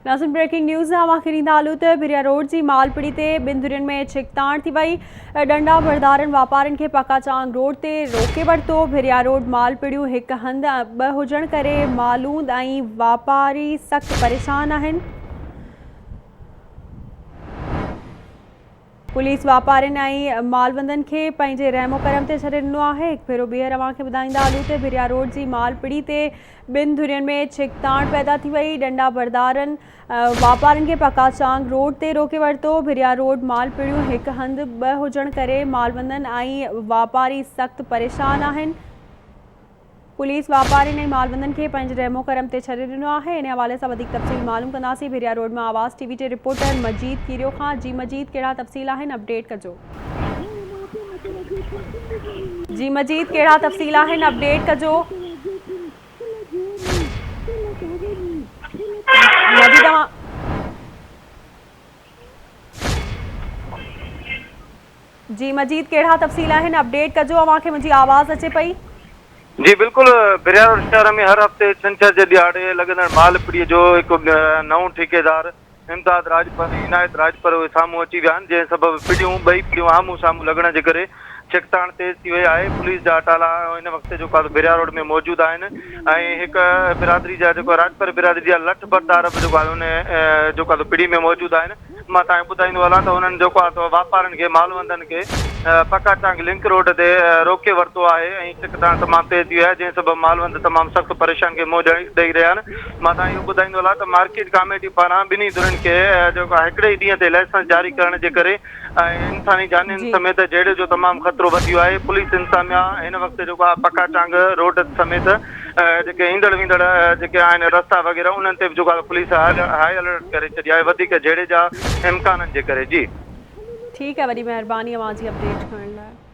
नाज़िन breaking news आख़िरींदालू त भिरिया road जी मालपड़ी ते ॿिनि धुरियुनि में छिकताण थी वई। डंडा बरदारनि वापारनि खे पकाचांग रोड ते रोके वरितो। भिरिया रोड मालपड़ियूं हिक हंधि ॿ हुजण करे मालूद ऐं वापारी सख़्त परेशान आहिनि। पुलिस वापारियुनि ऐं मालवंदनि खे पंहिंजे रहमो करम ते छॾे ॾिनो आहे। हिकु भेरो ॿीहर अव्हांखे ॿुधाईंदा हलूं त भिरिया रोड जी मालपड़ी ते ॿिनि धुरियुनि में छिकताण पैदा थी वई। डंडा बरदारनि वापारियुनि खे पकाचांग रोड ते रोके वरितो। भिरिया रोड मालपड़ियूं हिकु हंधि ॿ हुजण करे मालवंदनि ऐं वापारी सख़्त परेशान आहिनि। पुलिस वापारियुनि ऐं मालवंदनि खे पंहिंजे रहमो करम ते छॾे ॾिनो आहे। इन हवाले सां वधीक तफ़सील मालूम कंदासीं भिरिया रोड मां आवाज़ टीवी जे रिपोर्टर मजीद कीरियो खां। जी मजीद, कहिड़ा तफ़सील आहिनि, अपडेट कजो। जी मजीद, कहिड़ा तफ़सील आहिनि, अपडेट कजो। मजीद जी मजीद, कहिड़ा तफ़सील आहिनि, अपडेट कजो। अव्हांखे मुंहिंजी आवाज़ अचे पई? जी बिल्कुल, भिरिया रोड शहर में हर हफ़्ते छंछर जे ॾियारे लॻंदड़ मालपड़ीअ जो हिकु नओं ठेकेदार इमदाद राजपर इनायत राजपर उहे साम्हूं अची विया आहिनि, जंहिं सबबु ॿई पिड़ियूं आम्हूं साम्हूं लॻण जे करे छिकताण तेज़ थी वई आहे। पुलिस जा अटाला हिन वक़्तु जेको आहे भिरिया रोड में मौजूदु आहिनि ऐं हिकु बिरादरी जा जेको राजपर बिरादरी जा लठ बरदार बि जेको आहे उन जेको आहे पिड़ी में मौजूदु आहिनि। मां तव्हांखे ॿुधाईंदो हलां त उन्हनि जेको आहे वापारनि खे मालवंदनि खे पकाचांग लिंक रोड ते रोके वरितो आहे ऐं छिकताण तमामु तेज़ थी आहे, जंहिं सबबु मालवंद तमामु सख़्तु परेशान खे मुंहुं ॾेई रहिया आहिनि। मां तव्हांखे इहो ॿुधाईंदो हलां त मार्केट कमेटी पारां ॿिन्ही धुरियुनि खे जेको आहे हिकिड़े ई ॾींहं ते लाइसेंस जारी करण जे करे इंसानी जानियुनि समेत जहिड़े जो तमामु ख़तरो वधियो आहे। पुलिस इंतज़ामिया हिन वक़्तु जेको आहे पकाचांग रोड समेत जेके ईंदड़ वेंदड़ जेके आहिनि रस्ता वग़ैरह उन्हनि ते बि जेको आहे पुलिस हाई अलर्ट करे छॾिया आहे वधीक जहिड़े जा इम्काननि जे करे। जी ठीकु आहे, वॾी महिरबानी अव्हांजी अपडेट करण लाइ।